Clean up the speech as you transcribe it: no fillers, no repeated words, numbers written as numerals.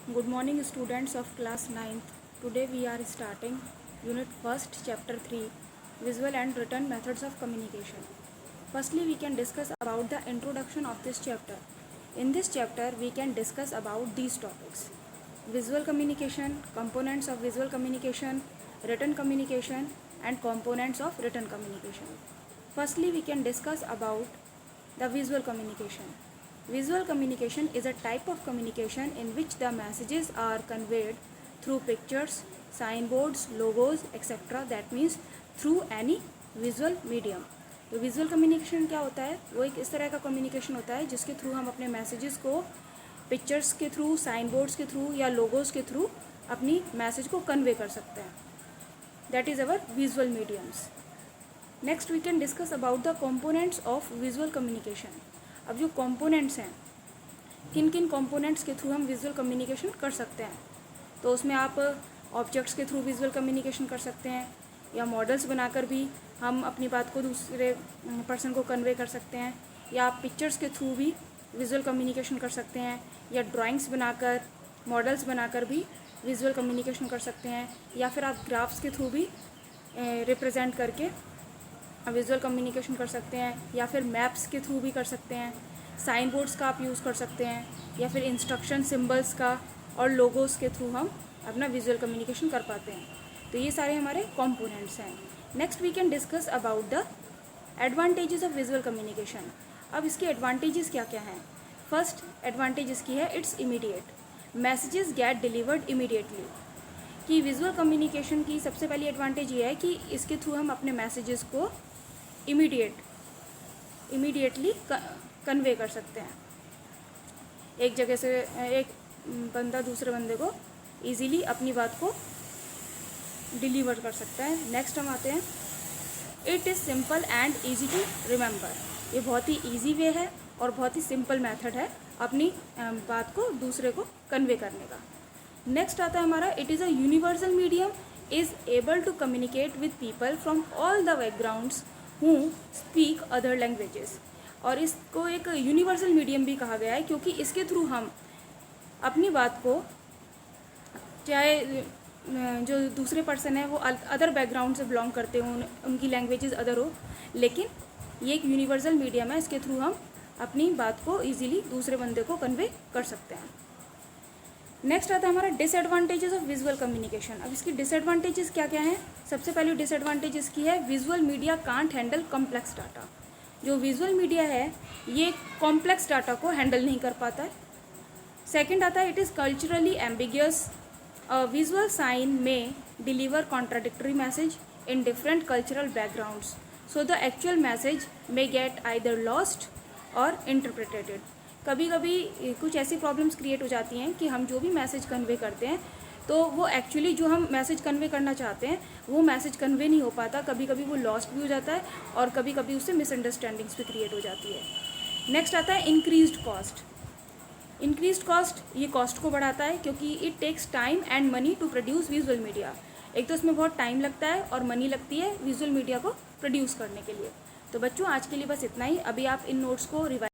Good morning students of class 9th. Today we are starting unit 1st chapter 3 visual and written methods of communication. Firstly we can discuss about the introduction of this chapter. In this chapter we can discuss about these topics: visual communication, components of visual communication, written communication and components of written communication. Firstly we can discuss about the visual communication. Visual communication is a type of communication in which the messages are conveyed through pictures, signboards, logos, etc. That means through any visual medium. तो visual communication क्या होता है? वो एक इस तरह का communication होता है जिसके थ्रू हम अपने मैसेजेस को पिक्चर्स के थ्रू, साइन बोर्ड्स के थ्रू या लोगोस के थ्रू अपनी मैसेज को कन्वे कर सकते हैं. That is our visual mediums. Next we can discuss about the components of visual communication. अब जो कंपोनेंट्स हैं, किन किन कंपोनेंट्स के थ्रू हम विजुअल कम्युनिकेशन कर सकते हैं. तो उसमें आप ऑब्जेक्ट्स के थ्रू विजुअल कम्युनिकेशन कर सकते हैं या मॉडल्स बनाकर भी हम अपनी बात को दूसरे पर्सन को कन्वे कर सकते हैं, या आप पिक्चर्स के थ्रू भी विजुअल कम्युनिकेशन कर सकते हैं, या ड्राइंग्स बनाकर, मॉडल्स बनाकर भी विजुअल कम्युनिकेशन कर सकते हैं, या फिर आप ग्राफ्स के थ्रू भी रिप्रेजेंट करके विजुअल कम्युनिकेशन कर सकते हैं, या फिर मैप्स के थ्रू भी कर सकते हैं, साइन बोर्ड्स का आप यूज़ कर सकते हैं, या फिर इंस्ट्रक्शन सिंबल्स का और लोगोस के थ्रू हम अपना विजुअल कम्युनिकेशन कर पाते हैं. तो ये सारे हमारे कंपोनेंट्स हैं. Next we can discuss about the advantages of visual communication. अब इसके एडवांटेजेस क्या क्या हैं. फर्स्ट एडवांटेज इसकी है it's immediate. Messages get delivered immediately. कि विजुअल कम्युनिकेशन की सबसे पहली एडवांटेज ये है कि इसके थ्रू हम अपने मैसेजेस को इमीडिएटली कन्वे कर सकते हैं. एक जगह से एक बंदा दूसरे बंदे को इजीली अपनी बात को डिलीवर कर सकता है. नेक्स्ट हम आते हैं, it is simple and easy to remember. ये बहुत ही ईजी वे है और बहुत ही सिंपल मेथड है अपनी बात को दूसरे को कन्वे करने का. नेक्स्ट आता है हमारा, it is a universal medium, is able to communicate with people from all the backgrounds who speak other languages. और इसको एक यूनिवर्सल मीडियम भी कहा गया है क्योंकि इसके थ्रू हम अपनी बात को, चाहे जो दूसरे पर्सन है वो अदर बैकग्राउंड से बिलोंग करते हो, उनकी लैंग्वेजेस अदर हो, लेकिन ये एक यूनिवर्सल मीडियम है. इसके थ्रू हम अपनी बात को ईजिली दूसरे बंदे को कन्वे कर सकते हैं. नेक्स्ट आता है हमारा डिसएडवांटेजेस ऑफ विजुअल कम्युनिकेशन. अब इसकी डिसएडवांटेजेस क्या क्या हैं. सबसे पहले डिसएडवांटेज इसकी है, visual media can't handle complex data. जो विजुअल मीडिया है ये कॉम्प्लेक्स डाटा को हैंडल नहीं कर पाता है. सेकंड आता है, it is culturally ambiguous. A visual sign में deliver contradictory message in different cultural backgrounds, so the actual message may get either lost or interpreted. कभी कभी कुछ ऐसी प्रॉब्लम्स क्रिएट हो जाती हैं कि हम जो भी मैसेज कन्वे करते हैं तो वो एक्चुअली जो हम मैसेज कन्वे करना चाहते हैं वो मैसेज कन्वे नहीं हो पाता. कभी कभी वो लॉस्ट भी हो जाता है और कभी कभी उससे मिसअंडरस्टैंडिंग्स भी क्रिएट हो जाती है. नेक्स्ट आता है इंक्रीज्ड कॉस्ट. इंक्रीज्ड कॉस्ट ये कॉस्ट को बढ़ाता है क्योंकि it takes time and money to produce visual media. एक तो इसमें बहुत टाइम लगता है और मनी लगती है विजुअल मीडिया को प्रोड्यूस करने के लिए. तो बच्चों आज के लिए बस इतना ही. अभी आप इन नोट्स को रिवाइज